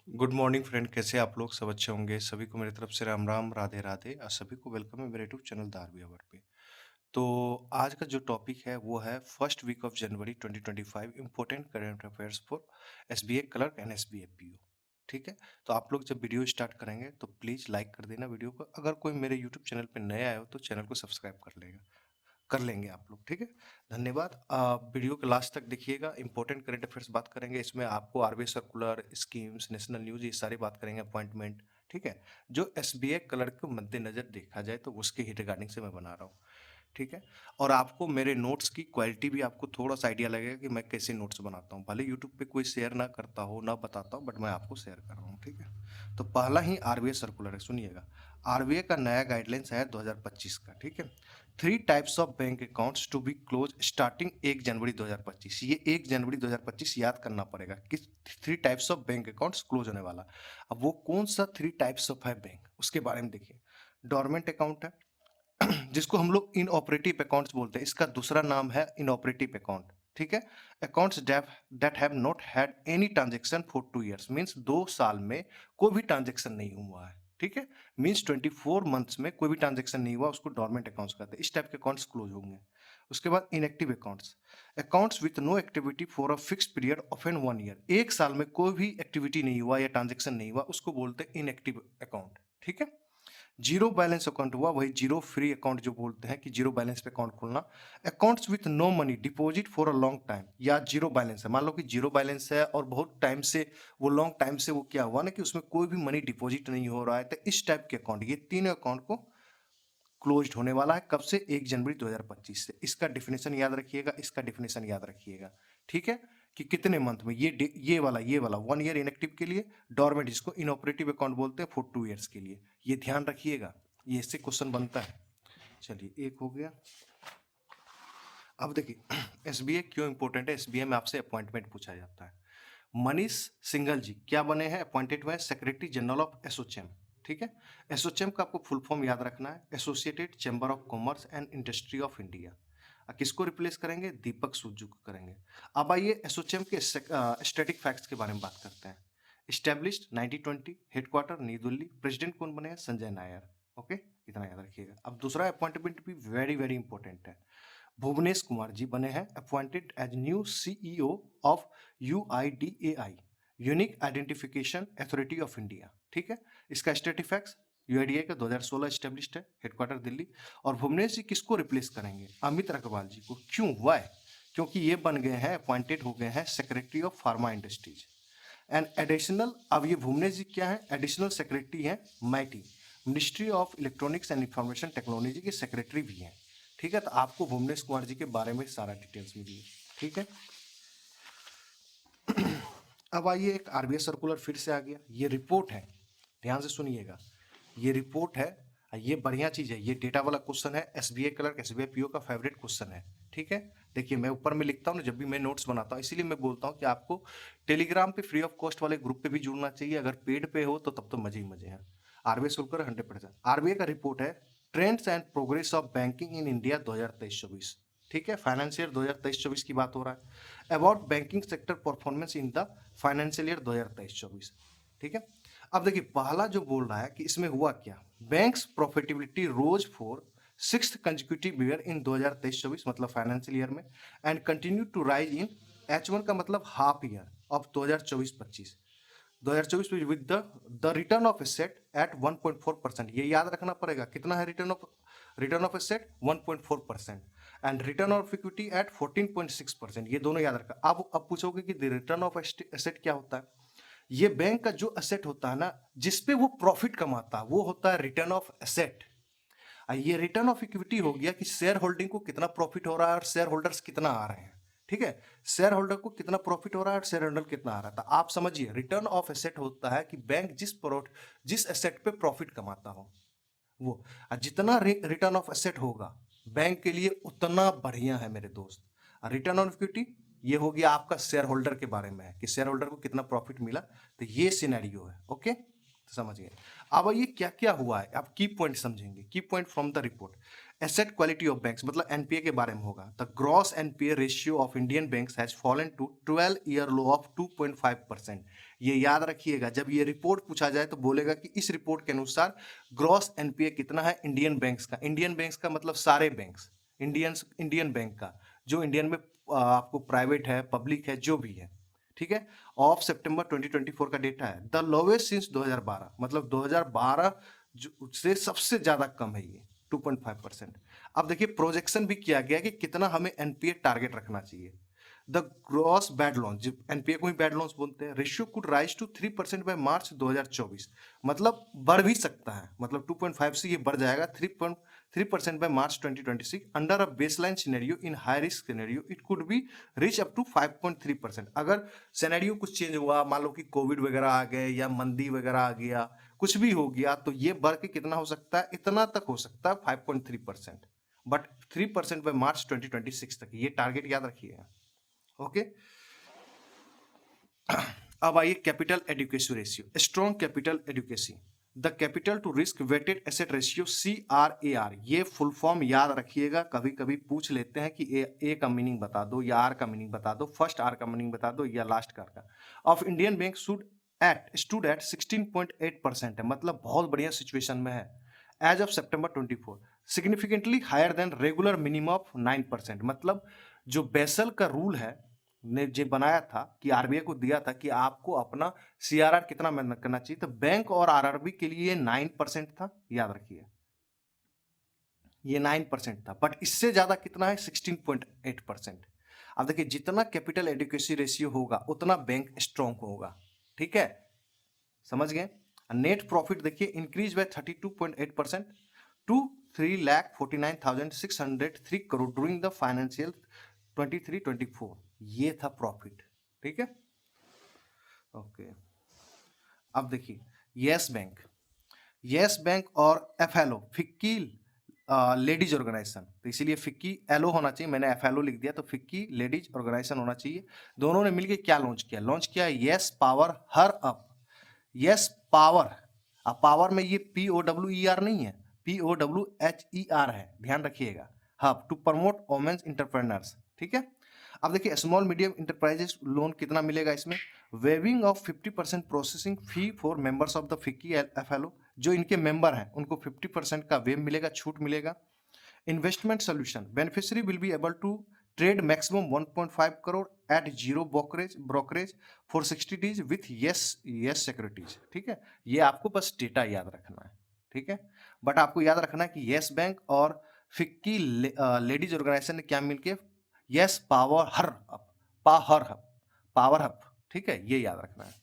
Good morning friend, कैसे आप लोग? सब अच्छे होंगे। सभी को मेरी तरफ से राम राम, राधे राधे और सभी को वेलकम है मेरे YouTube channel the R B hour पे। तो आज का जो टॉपिक है वो है first week of January 2025 important current affairs for S B A clerk and S B A P O. ठीक है। तो आप लोग जब वीडियो स्टार्ट करेंगे तो प्लीज़ लाइक कर देना वीडियो को। अगर कोई मेरे यूट्यूब चैनल पर नया आया हो तो चैनल को सब्सक्राइब कर लेंगे आप लोग। ठीक है। धन्यवाद। वीडियो के लास्ट तक देखिएगा। इंपॉर्टेंट करंट अफेयर्स बात करेंगे इसमें। आपको RBI circular, schemes, national news, ये सारी बात करेंगे, अपॉइंटमेंट। ठीक है। जो एसबीआई क्लर्क के मद्देनजर देखा जाए तो उसके ही रिगार्डिंग से मैं बना रहा हूँ। ठीक है। और आपको मेरे नोट्स की क्वालिटी भी आपको थोड़ा सा आइडिया लगेगा कि मैं कैसे नोट्स बनाता हूँ। भले यूट्यूब पे कोई शेयर ना करता हो, ना बताता हूँ, बट मैं आपको शेयर कर रहा हूँ। ठीक है। तो पहला ही आरबीआई सर्कुलर है, सुनिएगा। आरबीआई का नया गाइडलाइंस है 2025 का। ठीक है। Three types of bank accounts to be close starting 1 जनवरी 2025। ये 1 जनवरी 2025 याद करना पड़ेगा कि three types of bank accounts close होने वाला। अब वो कौन सा थ्री टाइप्स ऑफ है बैंक, उसके बारे में देखिए। डोरमेंट अकाउंट है, जिसको हम लोग इनऑपरेटिव अकाउंट्स बोलते हैं। इसका दूसरा नाम है इनऑपरेटिव अकाउंट। ठीक है। Accounts that have not had any transaction for 2 years, means 2 साल में कोई भी ट्रांजेक्शन नहीं हुआ है। ठीक है। मीन्स 24 मंथ्स में कोई भी ट्रांजेक्शन नहीं हुआ, उसको डोरमेंट अकाउंट्स कहते हैं। इस टाइप के अकाउंट्स क्लोज होंगे। उसके बाद inactive accounts, accounts with no activity for a fix period of an 1 year। 1 साल में कोई भी एक्टिविटी नहीं हुआ या ट्रांजेक्शन नहीं हुआ, उसको बोलते हैं इनएक्टिव अकाउंट। ठीक है। जीरो बैलेंस अकाउंट हुआ, वही जीरो फ्री अकाउंट जो बोलते हैं कि जीरो बैलेंस पे अकाउंट खोलना। Accounts with no money deposit for a long time, या जीरो बैलेंस है, मान लो कि जीरो बैलेंस है और बहुत टाइम से वो लॉन्ग टाइम से वो क्या हुआ ना कि उसमें कोई भी मनी डिपॉजिट नहीं हो रहा है, तो इस टाइप के अकाउंट, ये तीन अकाउंट को क्लोज्ड होने वाला है। कब से? 1 जनवरी 2025 से। इसका डिफिनेशन याद रखिएगा, इसका डिफिनेशन याद रखिएगा। ठीक है। कि कितने मंथ में, ये वाला 1 year इनएक्टिव के लिए, डोरमेंट जिसको इनऑपरेटिव अकाउंट बोलते हैं फॉर 2 years के लिए। ये ध्यान रखिएगा, ये इससे क्वेश्चन बनता है। चलिए, एक हो गया। अब देखिए एसबीआई क्यों इंपॉर्टेंट है। एसबीआई में आपसे अपॉइंटमेंट पूछा जाता है। मनीष सिंघल जी क्या बने हैं? अपॉइंटेड हुए सेक्रेटरी जनरल ऑफ एसोचैम। ठीक है। एसोचैम का आपको फुल फॉर्म याद रखना है, associated chamber of commerce and industry of India. किसको रिप्लेस करेंगे? दीपक सूजू को करेंगे। अब आइए एसोचैम के स्टैटिक फैक्ट्स के बारे में बात करते हैं। Established 1920, headquarter new Delhi, president कौन बने हैं? संजय नायर। ओके, इतना याद रखिएगा। अब दूसरा अपॉइंटमेंट भी वेरी वेरी इंपॉर्टेंट है। भुवनेश कुमार जी बने हैं appointed as new CEO of UIDAI, unique identification authority of India. ठीक है। इसका स्टेटिफैक्ट्स, यूआईडीएआई का 2016 स्टेब्लिश्ड है, हेडक्वार्टर दिल्ली। और भुवनेश जी किसको रिप्लेस करेंगे? अमित अग्रवाल जी को। क्यों? वाई? क्योंकि ये बन गए हैं, अपॉइंटेड हो गए हैं secretary of pharma industries and additional. अब ये भुवनेश जी क्या है? एडिशनल सेक्रेटरी हैं MeitY, ministry of electronics and information technology के सेक्रेटरी भी हैं। ठीक है। तो आपको भुवनेश कुमार जी के बारे में सारा डिटेल्स मिली है। ठीक है। अब आइए, एक आरबीआई सर्कुलर फिर से आ गया। ये रिपोर्ट है, ध्यान से सुनिएगा। ये रिपोर्ट है, ये बढ़िया चीज है। ये डेटा वाला क्वेश्चन है, एसबीआई क्लर्क एसबीआई पीओ का फेवरेट क्वेश्चन है। ठीक है। देखिए, मैं ऊपर में लिखता हूँ ना जब भी मैं नोट्स बनाता हूँ, इसीलिए मैं बोलता हूँ कि आपको टेलीग्राम पे फ्री ऑफ कॉस्ट वाले ग्रुप पे भी जुड़ना चाहिए। अगर पेड पे हो तो तब तो मजे ही मजे हैं। RBI circular 100%। आरबीआई का रिपोर्ट है trends and progress of banking in India 2023-24। ठीक है। फाइनेंशियल 2023-24 की बात हो रहा है। About banking sector performance in the financial year 2023-24। ठीक है। अब देखिए, पहला जो बोल रहा है कि इसमें हुआ क्या। Banks profitability rose for sixth consecutive year in 2023-24, मतलब फाइनेंशियल ईयर में, and continue to rise in H1 का मतलब हाफ ईयर ऑफ 2024-25। 2024 में with the return of asset at 1.4%। ये याद रखना पड़ेगा, कितना है return of asset? 1.4%। And return of equity at 14.6%। ये दोनों याद रखा। अब पूछोगे कि रिटर्न ऑफ एसेट क्या होता है। ये बैंक का जो एसेट होता है ना, जिसपे वो प्रॉफिट कमाता है, वो होता है रिटर्न ऑफ एसेट। ये रिटर्न ऑफ इक्विटी हो गया कि शेयर होल्डिंग को कितना प्रॉफिट हो रहा है और शेयर होल्डर्स कितना आ रहे हैं। ठीक है। शेयर होल्डर को कितना प्रॉफिट हो रहा है और शेयर होल्डर कितना आ रहा था। आप समझिए, रिटर्न ऑफ एसेट होता है कि बैंक जिस एसेट पे प्रॉफिट कमाता हो वो। जितना रिटर्न ऑफ एसेट होगा बैंक के लिए उतना बढ़िया है मेरे दोस्त। रिटर्न ऑन इक्विटी ये हो गया आपका शेयर होल्डर के बारे में है कि शेयर होल्डर को कितना प्रॉफिट मिला। तो ये सिनेरियो है। ओके, तो समझ गए। अब ये क्या क्या हुआ है, आप की पॉइंट समझेंगे। Key point from the report. Asset quality of banks मतलब एनपीए के बारे में होगा। The gross NPA ratio of Indian banks has fallen to 12 year low of 2.5%। ये याद रखिएगा, जब ये रिपोर्ट पूछा जाए तो बोलेगा कि इस रिपोर्ट के अनुसार ग्रॉस एनपीए कितना है इंडियन बैंक्स का। इंडियन बैंक्स का मतलब सारे बैंक्स, इंडियन बैंक का, जो इंडियन में आपको प्राइवेट है, पब्लिक है, जो भी है, ठीक है। ऑफ सितंबर 2024 का डेटा है। द लोवेस्ट सिंस 2012, मतलब 2012 जो से सबसे ज्यादा कम है ये 2.5%। अब देखिए प्रोजेक्शन भी किया गया कि कितना हमें एनपीए टारगेट रखना चाहिए। द ग्रॉस बैड लोन, जो एनपीए को ही बैड लोन्स बोलते हैं, ratio could rise to 3% by March 2024, मतलब बढ़ भी सकता है, मतलब 2.5 से ये बढ़ जाएगा 3% by March 2026। Under a baseline scenario in high risk scenario it could be reach up to 5.3%। अगर सिनेरियो कुछ चेंज हुआ, मान लो कि कोविड वगैरह आ गए या मंदी वगैरह आ गया, कुछ भी हो गया, तो ये बढ़ के कितना हो सकता है, इतना तक हो सकता है 5.3%, बट 3% बाय मार्च 2026 तक, ये टारगेट याद रखिएगा। ओके। अब आइए capital adequacy ratio, strong capital adequacy. The capital to risk weighted asset ratio CRAR, ये फुल फॉर्म याद रखिएगा, कभी कभी पूछ लेते हैं कि ए का मीनिंग बता दो या आर का मीनिंग बता दो, फर्स्ट आर का मीनिंग बता दो या लास्ट कार का। Of Indian bank stood at 16.8% है, मतलब बहुत बढ़िया सिचुएशन में है। As of September 24 significantly higher than regular minimum of 9%, मतलब जो बेसल का रूल है ने जो बनाया था कि आरबीआई को दिया था कि आपको अपना सीआरआर कितना मेहनत करना चाहिए, तो बैंक और आरआरबी के लिए 9% था, याद रखिए ये 9% था, बट इससे ज्यादा कितना है 16.8%। अब देखिए जितना कैपिटल एडुकेसी रेशियो होगा उतना बैंक स्ट्रॉन्ग होगा, ठीक है, समझ गए। नेट प्रॉफिट देखिए increase by 32.8% to 3,49,603 crore during the financial 23-24, ये था प्रॉफिट, ठीक है। ओके। अब देखिए यस बैंक और एफएलओ, फिक्की लेडीज ऑर्गेनाइजेशन, तो इसीलिए फिक्की एलओ होना चाहिए, मैंने एफएलओ लिख दिया, तो फिक्की लेडीज ऑर्गेनाइजेशन होना चाहिए। दोनों ने मिलकर क्या लॉन्च किया Yes Power Her Up. Yes Power, अब पावर में ये POWER नहीं है, POWHER है, ध्यान रखिएगा। Hub to promote women's entrepreneurs, ठीक है। अब देखिए स्मॉल मीडियम इंटरप्राइजेस लोन कितना मिलेगा इसमें, waiving of 50% processing fee for members of the FICCI FLO, जो इनके मेंबर हैं उनको 50% का वेव मिलेगा, छूट मिलेगा। Investment solution, beneficiary will be able to trade maximum 1.5 crore at zero brokerage for 60 days with Yes Securities, ठीक है। ये आपको बस डेटा याद रखना है, ठीक है, बट आपको याद रखना है कि यस बैंक और फिक्की लेडीज ऑर्गेनाइजेशन ने क्या मिलके यस पावर हब, ठीक है, ये याद रखना है।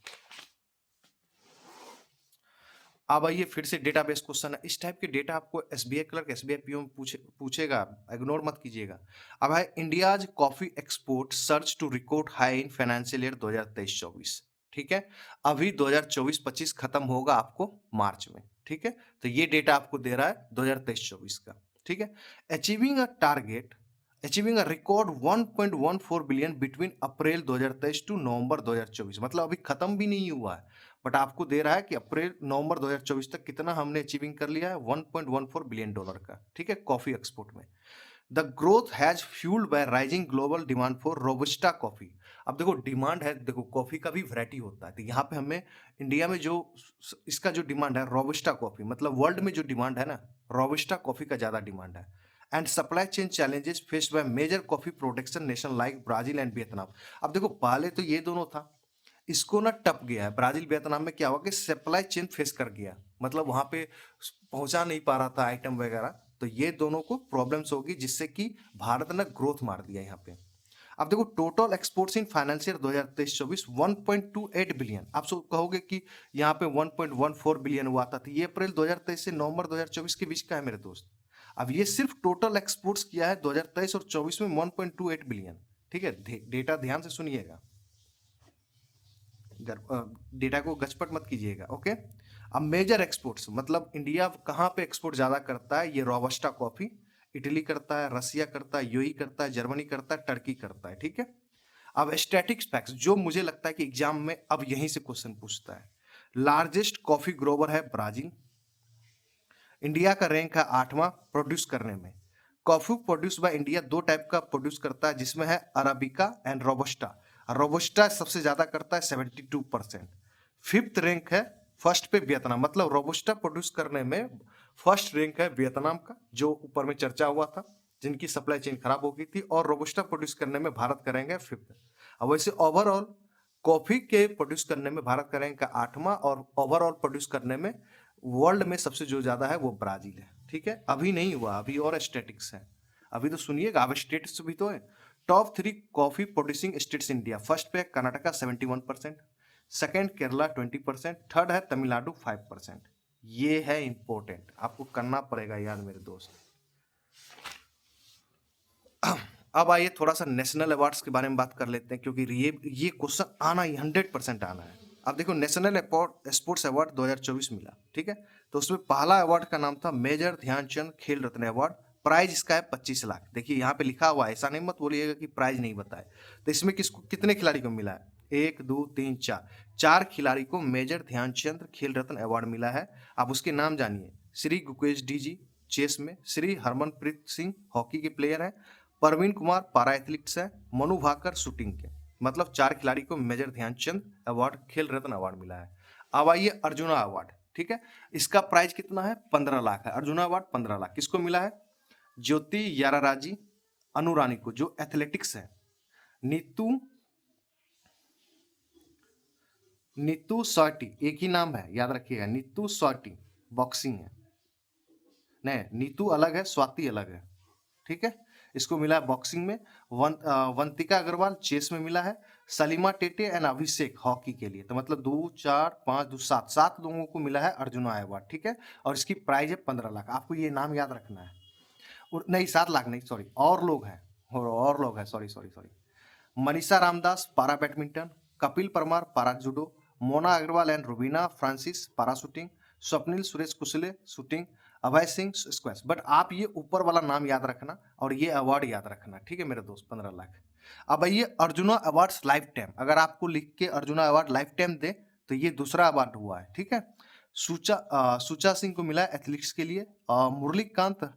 अब आइए फिर से डेटाबेस क्वेश्चन है, इस टाइप के डेटा आपको एसबीआई क्लर्क, एसबीआई पीओ पूछेगा, इग्नोर मत कीजिएगा। अब है India's coffee export surge to record high in financial year 2023-24, ठीक है। अभी 2024-25 खत्म होगा आपको मार्च में, ठीक है, तो ये डेटा आपको दे रहा है 2023-24 का, ठीक है। Achieving a record 1.14 billion between April 2023 to November 2024, मतलब अभी खत्म भी नहीं हुआ है, बट आपको दे रहा है कि अप्रैल नवंबर 2024 तक कितना हमने अचीविंग कर लिया है, 1.14 बिलियन डॉलर का, ठीक है, कॉफी एक्सपोर्ट में। The growth has fuelled bye rising global demand for robusta coffee. अब देखो डिमांड है, देखो कॉफी का भी वैरायटी होता है, तो यहाँ पे हमें इंडिया में जो इसका जो डिमांड है रोबस्टा कॉफी, मतलब वर्ल्ड में जो डिमांड है ना, रोबस्टा कॉफी का ज्यादा डिमांड है। And supply chain challenges faced by major coffee production nation like Brazil and Vietnam. अब देखो पहले तो ये दोनों था, इसको ना टप गया है, ब्राजील वियतनाम में क्या हुआ कि सप्लाई चेन फेस कर गया, मतलब वहां पे पहुंचा नहीं पा रहा था आइटम वगैरह, तो ये दोनों को प्रॉब्लम्स होगी, जिससे कि भारत ने ग्रोथ मार दिया यहाँ पे। अब देखो total exports in financial 2023-24 1.28 billion. आप सब कहोगे कि यहाँ पे 1.14 बिलियन हुआ था, तो ये अप्रैल 2023 से नवंबर 2024 के बीच का है मेरे दोस्त। अब ये सिर्फ टोटल एक्सपोर्ट्स किया है 2023 और 24 में 1.28 बिलियन, ठीक है, डेटा ध्यान से सुनिएगा, डेटा को गचपट मत कीजिएगा, ओके। अब मेजर एक्सपोर्ट्स, मतलब इंडिया कहाँ पे एक्सपोर्ट ज्यादा करता है, ये रोबस्टा कॉफी, इटली करता है, रसिया करता है, यूएई करता है, जर्मनी करता है, टर्की करता है, ठीक है। अब स्टैटिक्स फैक्ट्स, जो मुझे लगता है कि एग्जाम में अब यहीं से क्वेश्चन पूछता है, लार्जेस्ट कॉफी ग्रोवर है ब्राजील, इंडिया का रैंक है 8वां प्रोड्यूस करने में, कॉफी प्रोड्यूस बाय इंडिया दो टाइप का प्रोड्यूस करता है, जिसमें है अराबिका एंड रोबस्टा। रोबस्टा सबसे ज्यादा करता है 72%। फिफ्थ रैंक है, फर्स्ट पे वियतनाम, मतलब रोबस्टा प्रोड्यूस करने में फर्स्ट रैंक है वियतनाम का, जो ऊपर में चर्चा हुआ था, जिनकी सप्लाई चेन खराब हो गई थी, और रोबस्टा प्रोड्यूस करने में भारत करेंगे फिफ्थ। अब वैसे ओवरऑल कॉफी के प्रोड्यूस करने में भारत का रैंक 8वां, और ओवरऑल प्रोड्यूस करने में वर्ल्ड में सबसे जो ज्यादा है वो ब्राजील है। ठीक है, अभी नहीं हुआ, अभी और स्टेटिक्स है, अभी तो सुनिएगा, अब स्टेट्स भी तो है। Top 3 coffee producing states India, first पे कर्नाटका 71%, सेकेंड केरला 20%, थर्ड है तमिलनाडु 5%। ये है इंपॉर्टेंट, आपको करना पड़ेगा याद मेरे दोस्त। अब आइए थोड़ा सा नेशनल अवार्ड्स के बारे में बात कर लेते हैं, क्योंकि ये क्वेश्चन आना ही 100% आना है। अब देखो, नेशनल स्पोर्ट्स अवार्ड 2024 मिला, ठीक है, तो उसमें पहला अवार्ड का नाम था मेजर ध्यानचंद खेल रत्न अवार्ड। प्राइज इसका है 25 लाख। देखिए यहाँ पे लिखा हुआ है, ऐसा नहीं मत बोलिएगा कि प्राइज नहीं बताए। तो इसमें किसको, कितने खिलाड़ी को मिला है? 1 2 3 4, 4 खिलाड़ी को मेजर ध्यानचंद खेल रत्न अवार्ड मिला है। आप उसके नाम जानिए। श्री गुकेश डी जी चेस में, श्री हरमनप्रीत सिंह हॉकी के प्लेयर हैं, प्रवीण कुमार पारा एथलीट्स है, मनु भाकर शूटिंग के। मतलब 4 खिलाड़ी को मेजर ध्यानचंद अवार्ड, खेल रत्न अवार्ड मिला है। अब आइए अर्जुना अवार्ड, ठीक है, इसका प्राइस कितना है? 15 लाख है। अर्जुना अवार्ड 15 लाख किसको मिला है? ज्योति याराराजी अनुरानी को, जो एथलेटिक्स है। नीतू सॉटी, एक ही नाम है, याद रखिएगा, नीतू सॉटी बॉक्सिंग है। नहीं, नीतू अलग है, स्वाति अलग है, ठीक है। इसको मिला है बॉक्सिंग में। वंतिका अग्रवाल चेस में मिला है। Salima Tete and Abhishek hockey के लिए। तो मतलब 2 4 5 2 7 7 लोगों को मिला है अर्जुना अवार्ड, ठीक है। और इसकी प्राइस है 15 लाख। आपको ये नाम याद रखना है। और नहीं, 7 लाख नहीं, सॉरी, और लोग हैं, और लोग हैं, sorry sorry sorry. Manisha Ramdas para badminton, Kapil Parmar para judo, Mona Agarwal and Rubina Francis para shooting, Swapnil Suresh Kusale shooting, Abhay Singh squash. But आप ये ऊपर वाला नाम याद रखना और ये अवार्ड याद रखना, ठीक है मेरे दोस्त, 15 लाख। अब ये अर्जुना अवार्ड्स लाइफ टाइम, अगर आपको लिख के अर्जुना अवार्ड लाइफ टाइम दे तो ये दूसरा अवार्ड हुआ है, ठीक है। सुचा सिंह को मिला है एथलेटिक्स के लिए, और मुरलीकांत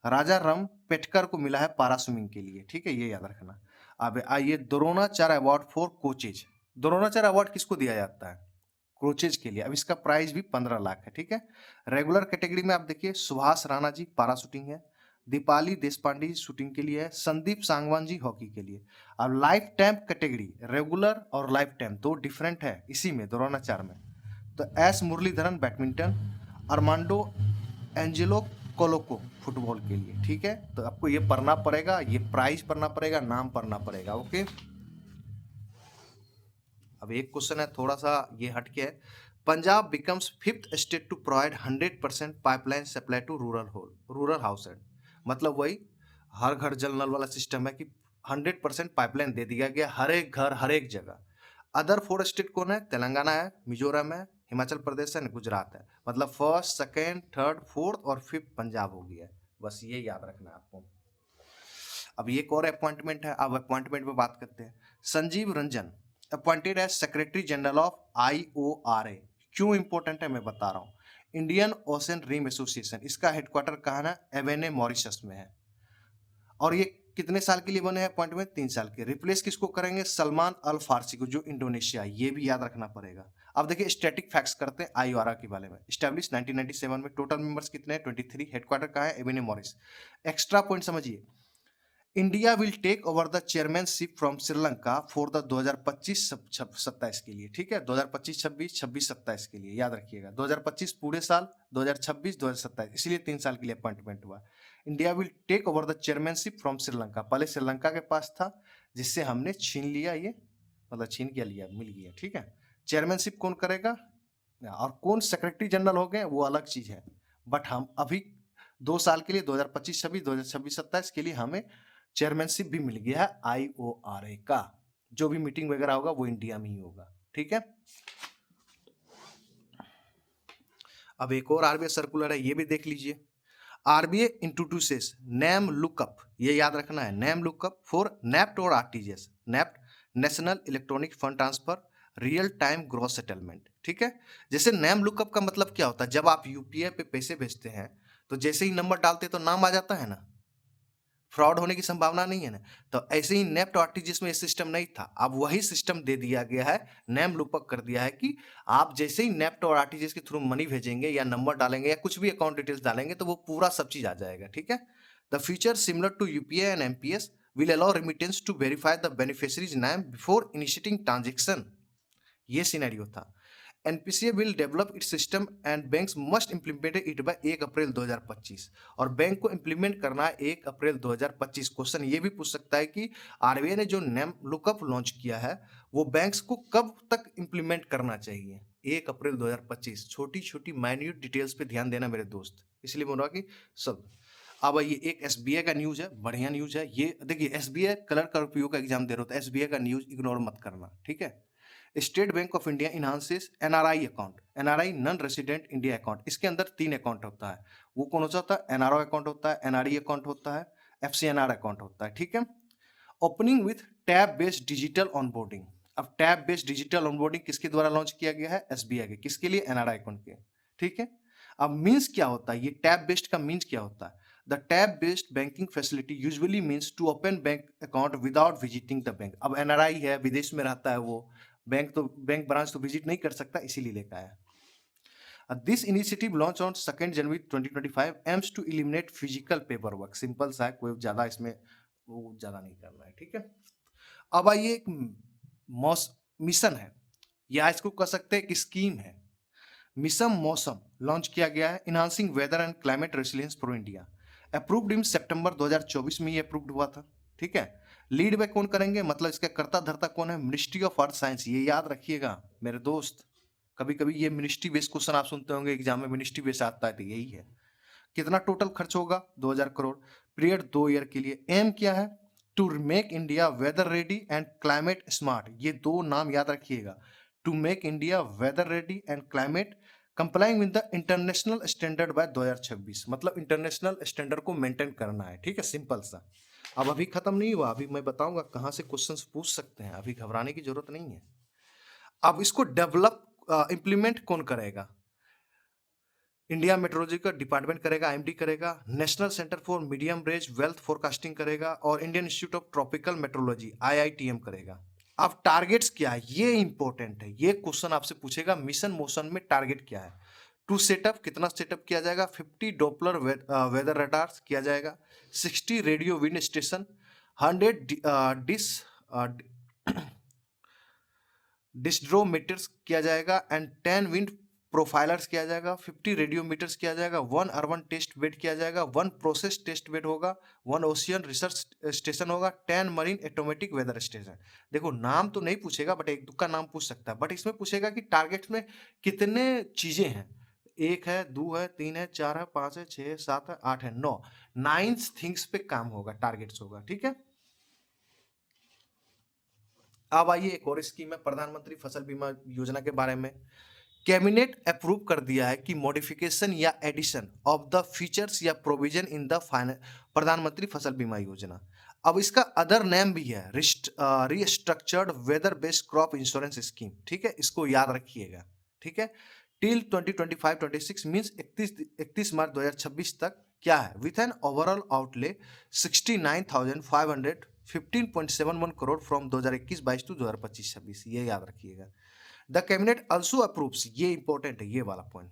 राजा राम पेटकर को मिला है पारा स्विमिंग के लिए, ठीक है, ये याद रखना। अब आइए Dronacharya award for coaches. Dronacharya award किसको दिया जाता है? कोचेज के लिए। अब इसका प्राइस भी 15 लाख है, ठीक है। रेगुलर कैटेगरी में आप देखिए, सुभाष राणा जी पारा शूटिंग है, दीपाली देशपांडे जी शूटिंग के लिए है, संदीप सांगवान जी हॉकी के लिए। अब लाइफ टाइम कैटेगरी, रेगुलर और लाइफ टाइम दो डिफरेंट है इसी में, द्रोणाचार्य में। तो S Muralidharan badminton, Armando Angelo Colaco football के लिए, ठीक है। तो आपको ये पढ़ना पड़ेगा, ये प्राइस पढ़ना पड़ेगा, नाम पढ़ना पड़ेगा, ओके। अब एक क्वेश्चन है थोड़ा सा ये हटके है। Punjab becomes 5th state to provide 100% pipeline supply to rural households. मतलब वही हर घर जल नल वाला सिस्टम है कि 100% पाइपलाइन दे दिया गया हर एक घर, हर एक जगह। अदर 4 स्टेट कौन है? तेलंगाना है, मिजोरम है, हिमाचल प्रदेश है, गुजरात है। मतलब फर्स्ट, सेकेंड, थर्ड, फोर्थ और फिफ्थ पंजाब हो गया है। बस ये याद रखना है आपको। अब एक और अपॉइंटमेंट है, अब अपॉइंटमेंट पे बात करते हैं। Sanjeev Ranjan appointed as secretary general of IORA। क्यों इंपॉर्टेंट है मैं बता रहा हूँ। इंडियन ओशन रिम एसोसिएशन, इसका हेडक्वार्टर कहाँ है? एवेने मॉरिशस में है। और ये कितने साल के लिए बने हैं अपॉइंटमेंट? 3 साल के। रिप्लेस किसको करेंगे? सलमान अल फारसी को, जो इंडोनेशिया, ये भी याद रखना पड़ेगा। अब देखिए स्टैटिक फैक्ट्स करते हैं IORA के बारे में। स्टैब्लिश 1997 में। टोटल मेंबर्स कितने हैं? 23। हेडक्वार्टर कहाँ है? Ebene Mauritius. एक्स्ट्रा पॉइंट समझिए, India will take over the chairmanship from Sri Lanka for the 2025-27 के लिए, ठीक है। 2025-26, 26-27 के लिए याद रखिएगा। 2025 पूरे साल, 2026-2027, इसलिए 3 साल के लिए अपॉइंटमेंट हुआ। India will take over the chairmanship from Sri Lanka. पहले श्रीलंका के पास था, जिससे हमने छीन लिया, ये मतलब छीन क्या लिया, मिल गया, ठीक है। चेयरमैनशिप कौन करेगा और कौन सेक्रेटरी जनरल हो गए वो अलग चीज है। बट हम अभी 2 साल के लिए 2025-26, 2026-27 के लिए हमें चेयरमैनशिप भी मिल गया है IORA का। जो भी मीटिंग वगैरह होगा वो इंडिया में ही होगा, ठीक है। अब एक और RBI सर्कुलर है, ये भी देख लीजिए। RBI इंट्रोड्यूसेस नेम लुकअप, ये याद रखना है, नेम लुकअप फॉर नेफ्ट और RTGS। NEFT national electronic fund transfer real time gross settlement, ठीक है। जैसे नेम लुकअप का मतलब क्या होता है? जब आप UPI पे पैसे भेजते हैं तो जैसे ही नंबर डालते तो नाम आ जाता है ना, फ्रॉड होने की संभावना नहीं है ना। तो ऐसे ही नेफ्ट और आरटीजीएस में ये सिस्टम नहीं था, अब वही सिस्टम दे दिया गया है, नेम लुकअप कर दिया है कि आप जैसे ही नेफ्ट और आरटीजीएस के थ्रू मनी भेजेंगे या नंबर डालेंगे या कुछ भी अकाउंट डिटेल्स डालेंगे तो वो पूरा सब चीज आ जाएगा, ठीक है। The feature similar to UPI and IMPS will allow remittance to verify the beneficiary's name before initiating transaction। ये सिनेरियो था। NPCA will develop its system and banks must implement it by 1 April 2025। और bank को implement करना है 1 April 2025। Question ये भी पूछ सकता है कि आरबीआई ने जो नेम लुकअप लॉन्च किया है वो बैंक्स को कब तक इम्प्लीमेंट करना चाहिए? 1 अप्रैल 2025। छोटी छोटी माइन्यूट डिटेल्स पे ध्यान देना मेरे दोस्त, इसलिए बोल रहा कि सब। अब ये एक एसबीआई का न्यूज है, बढ़िया न्यूज है ये। देखिए एसबीआई कलर कर्फ्यू का एग्जाम दे रहा हो तो एसबीआई का न्यूज इग्नोर मत करना, ठीक है। State Bank of India enhances NRI account, NRI non resident India account. इसके अंदर 3 अकाउंट होता है। वो कौन सा होता है? एनआरओ अकाउंट होता है, एनआरई अकाउंट होता है, एफसीएनआर अकाउंट होता है, ठीक है। Opening with tab based digital onboarding. अब टैब बेस्ड डिजिटल ऑनबोर्डिंग किसके द्वारा लॉन्च किया गया है? एसबीआई के। किसके लिए? एनआरआई अकाउंट के, ठीक है। अब मीन्स क्या होता है ये टैब बेस्ड का मीन्स क्या होता है? The tab based banking facility usually means to open bank account without visiting the bank. अब एनआरआई है, विदेश में रहता है वो, बैंक ब्रांच तो विजिट नहीं कर सकता, इसीलिए लेकर आया। This initiative launch on 2 January 2025 aims to eliminate physical paper work. Simple सा है, कोई ज्यादा इसमें वो ज्यादा नहीं करना है, ठीक है। अब आइए एक मिशन है या इसको कह सकते हैं एक स्कीम है। मिशन मौसम लॉन्च किया गया है, enhancing weather and climate resilience for India. Approved in September 2024 में ये अप्रूव्ड हुआ था, ठीक है। लीड में कौन करेंगे, मतलब इसका कर्ता धर्ता कौन है? Ministry of earth science. ये याद रखिएगा मेरे दोस्त, कभी कभी ये मिनिस्ट्री बेस्ड क्वेश्चन आप सुनते होंगे एग्जाम में, मिनिस्ट्री बेस्ड आता है तो यही है। कितना टोटल खर्च होगा? 2000 करोड़। पीरियड 2 ईयर के लिए। एम क्या है? To make India weather ready and climate smart. ये 2 नाम याद रखिएगा, to make India weather ready and climate complying with the international standard by 2026। मतलब इंटरनेशनल स्टैंडर्ड को मेंटेन करना है, ठीक है, सिंपल सा। अब अभी खत्म नहीं हुआ, अभी मैं बताऊंगा कहां से क्वेश्चंस पूछ सकते हैं, अभी घबराने की जरूरत नहीं है। अब इसको डेवलप इंप्लीमेंट कौन करेगा? इंडिया मेट्रोलॉजिकल डिपार्टमेंट करेगा, आईएमडी करेगा, national centre for medium range wealth forecasting करेगा और Indian institute of tropical metrology IITM करेगा। अब टारगेट्स क्या है ये इंपॉर्टेंट है, ये क्वेश्चन आपसे पूछेगा मिशन मोशन में टारगेट क्या है। टू सेटअप, कितना सेटअप किया जाएगा? 50 डॉपलर वेदर रडार्स किया जाएगा, 60 रेडियो विंड स्टेशन, 100 डिस्ड्रोमीटर्स किया जाएगा एंड 10 विंड प्रोफाइलर्स किया जाएगा, 50 रेडियोमीटर्स किया जाएगा, 1 अर्बन टेस्ट बेड किया जाएगा, 1 प्रोसेस टेस्ट बेड होगा, 1 ओशियन रिसर्च स्टेशन होगा, 10 मरीन ऑटोमेटिक वेदर स्टेशन। देखो नाम तो नहीं पूछेगा बट एक दुक्का नाम पूछ सकता है, बट इसमें पूछेगा कि टारगेट्स में कितने चीजें हैं। 1 है, 2 है, 3 है, 4 है, 5 है, 6 है, 7 है, 8 है, 9 9 थिंग्स पे काम होगा, टारगेट्स होगा, ठीक है। अब आइए एक और स्कीम है प्रधानमंत्री फसल बीमा योजना के बारे में। कैबिनेट अप्रूव कर दिया है कि मॉडिफिकेशन या एडिशन ऑफ द फीचर्स या प्रोविजन इन द प्रधानमंत्री फसल बीमा योजना। अब इसका अदर नेम भी है, restructured weather based crop insurance scheme, ठीक है, इसको याद रखिएगा, ठीक है। टिल 2025-26 मींस 31 मार्च 2026 तक क्या है? With an overall outlay 69,515.71 crore from 2021-22 to 2025-26, ये याद रखिएगा। द कैबिनेट ऑल्सो अप्रूव्स, ये इंपॉर्टेंट है ये वाला point,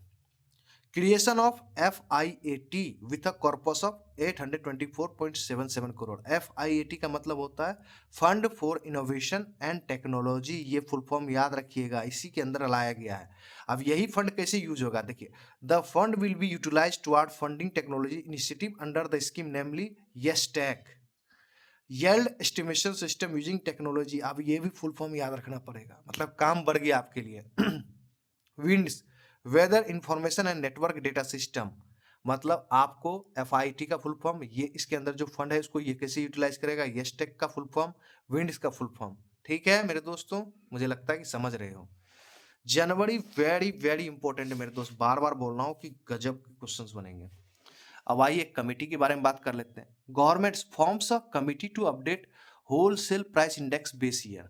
creation of FIAT with a corpus of 824.77 crore. FIAT का मतलब होता है fund for innovation and technology, ये फुल फॉर्म याद रखिएगा, इसी के अंदर लाया गया है। अब यही फंड कैसे यूज होगा? देखिए, the fund will be utilised toward funding technology initiative under the scheme namely YESTECH, yield estimation system using technology. अब ये भी फुल फॉर्म याद रखना पड़ेगा, मतलब काम बढ़ गया आपके लिए। WINDS weather information and network data system, मतलब आपको FIT का फुल फॉर्म, ये इसके अंदर जो फंड है उसको ये कैसे यूटिलाइज करेगा, येस्टेक का फुल फॉर्म, विंड्स का फुल फॉर्म, ठीक है मेरे दोस्तों, मुझे लगता है कि समझ रहे हो। जनवरी वेरी वेरी इंपॉर्टेंट है मेरे दोस्त, बार बार बोल रहा हूँ कि गजब के क्वेश्चंस बनेंगे। अब आइए एक कमेटी के बारे में बात कर लेते हैं। Government forms a committee to update wholesale price index base year.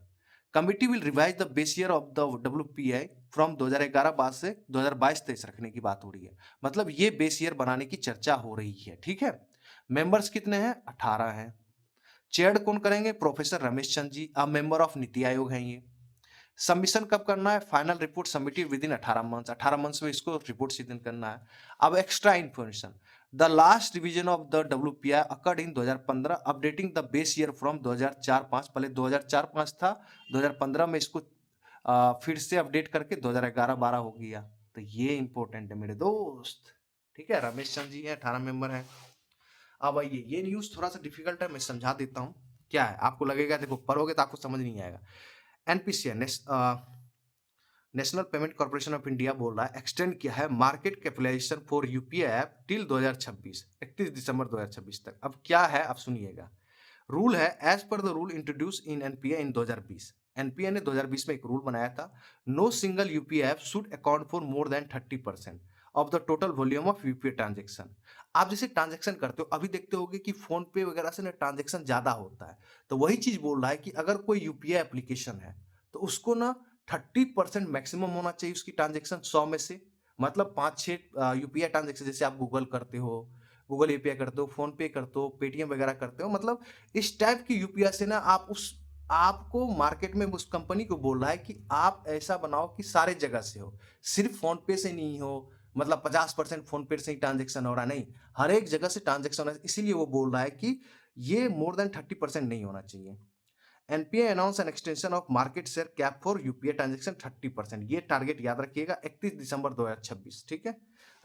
Committee will revise the base year of the WPI फ्रॉम 2011 से 2022-23 रखने की बात हो रही है, मतलब ये बेस ईयर बनाने की चर्चा हो रही है, ठीक है। मेंबर्स कितने हैं? 18 हैं। चेयर्ड कौन करेंगे? प्रोफेसर रमेश चंद जी, अब मेंबर ऑफ नीति आयोग हैं ये। सबमिशन कब करना है? Final report submitted with in 18 months, 18 months में इसको रिपोर्ट सबमिट करना है। अब extra information, the last revision of the WPI occurred in 2015, updating the base year from 2004-5, पहले 2004-5 था, 2015 में इसको फिर से अपडेट करके 2011-12 हो गया। तो ये इंपॉर्टेंट है मेरे दोस्त, ठीक है। रमेश चंद जी है, 18 मेंबर है। अब आइए, ये न्यूज थोड़ा सा डिफिकल्ट है, मैं समझा देता हूँ क्या है। आपको लगेगा देखो पढ़ोगे तो आपको समझ नहीं आएगा। NPCI national payment corporation of India बोल रहा है एक्सटेंड किया है market capitalisation for UPI app till 2026, 31 दिसंबर 2026 तक। अब क्या है आप सुनिएगा। रूल है as per the rule introduce in NPCI in 2020। NPCI ने 2020 में एक रूल बनाया था, no single UPI app should account for more than 30% of the total volume of UPI transaction. आप जैसे ट्रांजेक्शन करते हो, अभी देखते होगे कि फोन पे वगैरह से ना ट्रांजेक्शन ज्यादा होता है, तो वही चीज बोल रहा है कि अगर कोई यूपीआई एप्लीकेशन है तो उसको ना 30% मैक्सिमम होना चाहिए उसकी ट्रांजेक्शन 100 में से। मतलब 5-6 यूपीआई ट्रांजेक्शन, जैसे आप गूगल करते हो, गूगल यूपीआई करते हो, फोन पे करते हो, पेटीएम वगैरह करते हो, मतलब इस टाइप की यूपीआई से ना आप उस आपको मार्केट में उस कंपनी को बोल रहा है कि आप ऐसा बनाओ कि सारे जगह से हो, सिर्फ फोन पे से नहीं हो। मतलब 50% फोन पे से ही ट्रांजेक्शन हो रहा नहीं, हर एक जगह से ट्रांजेक्शन हो रहा है। इसीलिए वो बोल रहा है कि ये मोर देन 30% नहीं होना चाहिए। NPI announce an extension of market share cap for UPI transaction 30%, ये टारगेट याद रखिएगा 31 दिसंबर 2026, ठीक है।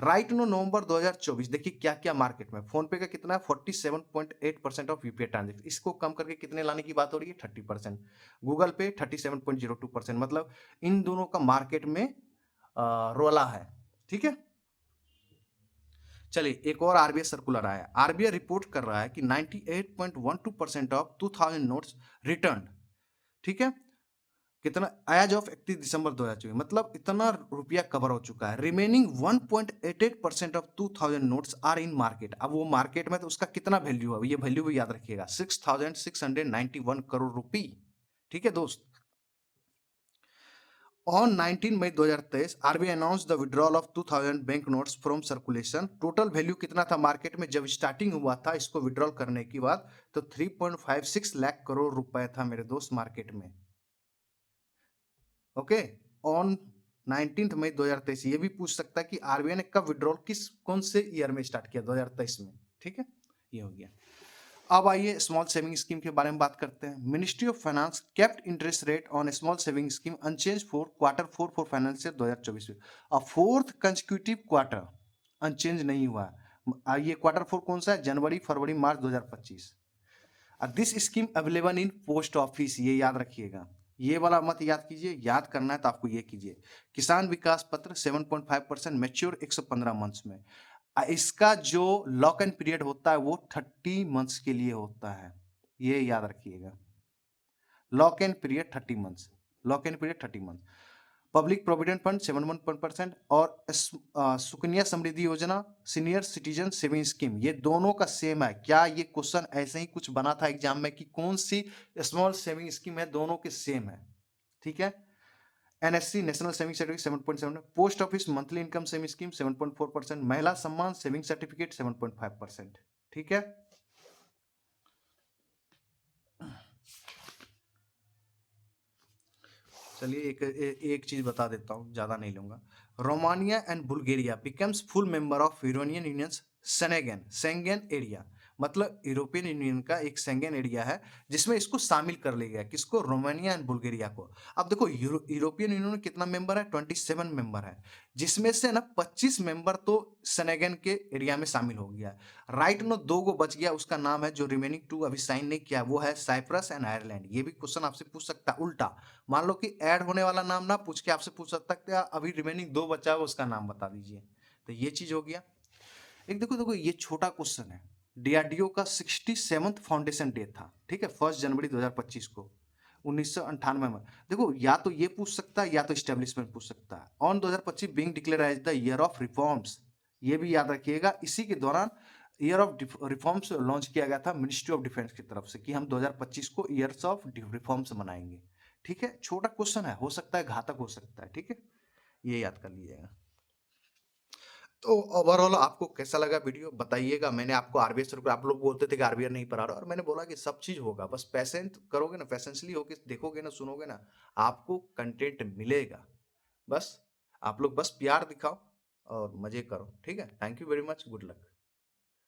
राइट नो नवंबर 2024, देखिए क्या क्या मार्केट में फोन पे का कितना है, 47.8% ऑफ यूपीआई ट्रांजेक्शन, इसको कम करके कितने लाने की बात हो रही है, 30%। गूगल पे 37.02%, मतलब इन दोनों का मार्केट में रोला है, ठीक है। चलिए एक और आरबीआई सर्कुलर आया। आरबीआई रिपोर्ट कर रहा है कि 98.12% ऑफ 2000 नोट्स रिटर्न, ठीक है। कितना? एज ऑफ 31 दिसंबर 2024, मतलब इतना रुपया कवर हो चुका है। Remaining 1.88% of 2000 notes are in market. अब वो मार्केट में तो उसका कितना वैल्यू है, ये वैल्यू भी याद रखिएगा, 6691 करोड़ रुपी, ठीक है दोस्त। On 19 May 2023 RBI announce the withdrawal of 2000 bank notes from circulation. Total value कितना था मार्केट में जब स्टार्टिंग हुआ था इसको विड्रॉल करने के बाद, तो 3.56 लाख करोड़ रुपए था मेरे दोस्त मार्केट में। ओके, ऑन 19 मई 2023, ये भी पूछ सकता है कि आरबीआई ने कब विड्रॉल किस कौन से ईयर में स्टार्ट किया, 2023 में, ठीक है। ये हो गया। अब आइए स्मॉल सेविंग स्कीम के बारे में बात करते हैं। Ministry of finance kept interest rate on small saving scheme unchange for Q4 for financial 2024 में। और फोर्थ कंसेक्यूटिव क्वार्टर अनचेंज नहीं हुआ। ये Q4 कौन सा है? जनवरी, फरवरी, मार्च 2025। This scheme available in post office, ये याद रखिएगा। ये वाला मत याद कीजिए, याद करना है तो आपको ये कीजिए। किसान विकास पत्र 7.5% मैच्योर 115 मंथ्स में। इसका जो लॉक एंड पीरियड होता है वो 30 मंथ्स के लिए होता है, ये याद रखिएगा। Lock and period 30 months, lock and period 30 month. Public provident fund 71% और सुकन्या समृद्धि योजना सीनियर सिटीजन सेविंग स्कीम, ये दोनों का सेम है। क्या ये क्वेश्चन ऐसे ही कुछ बना था एग्जाम में कि कौन सी स्मॉल सेविंग स्कीम है? दोनों के सेम है, ठीक है। NSC national saving certificate 7.7, post office monthly income saving scheme 7.4%, महिला सम्मान सेविंग सर्टिफिकेट 7.5%, ठीक है। चलिए एक चीज बता देता हूँ, ज्यादा नहीं लूंगा। Romania and Bulgaria becomes full member of European Union Schengen area, मतलब यूरोपियन यूनियन का एक सेंगेन एरिया है जिसमें इसको शामिल कर लिया गया। किसको? रोमानिया एंड बुल्गारिया को। अब देखो यूरोपियन यूनियन में कितना मेंबर है? 27 मेंबर है, जिसमें से ना 25 मेंबर तो सेनेगन के एरिया में शामिल हो गया। राइट नो 2 गो बच गया, उसका नाम है जो रिमेनिंग 2 अभी साइन नहीं किया, वो है साइप्रस एंड आयरलैंड। ये भी क्वेश्चन आपसे पूछ सकता है उल्टा, मान लो कि ऐड होने वाला नाम ना पूछ के आपसे पूछ सकता है अभी रिमेनिंग 2 बचा है उसका नाम बता दीजिए। तो ये चीज हो गया। एक देखो देखो ये छोटा क्वेश्चन है। डीआरडीओ का 67th फाउंडेशन डे था, ठीक है, 1 जनवरी 2025 को, 1998 में। देखो या तो ये पूछ सकता है या तो स्टेब्लिशमेंट पूछ सकता है। On 2025 being declare as the year of reforms, ये भी याद रखिएगा। इसी के दौरान ईयर ऑफ रिफॉर्म्स लॉन्च किया गया था मिनिस्ट्री ऑफ डिफेंस की तरफ से कि हम 2025 को ईयर्स ऑफ रिफॉर्म्स मनाएंगे, ठीक है। छोटा क्वेश्चन है, हो सकता है घातक हो सकता है, ठीक है, ये याद कर लीजिएगा। तो ओवरऑल आपको कैसा लगा वीडियो बताइएगा। मैंने आपको आरबीआई सर्कुलर आप लोग बोलते थे कि आरबीआई नहीं पढ़ा रहा और मैंने बोला कि सब चीज़ होगा। बस पेशेंट करोगे ना, पेशेंसली होके देखोगे ना, सुनोगे ना, आपको कंटेंट मिलेगा। बस आप लोग बस प्यार दिखाओ और मज़े करो। ठीक है? Thank you very much. Good luck.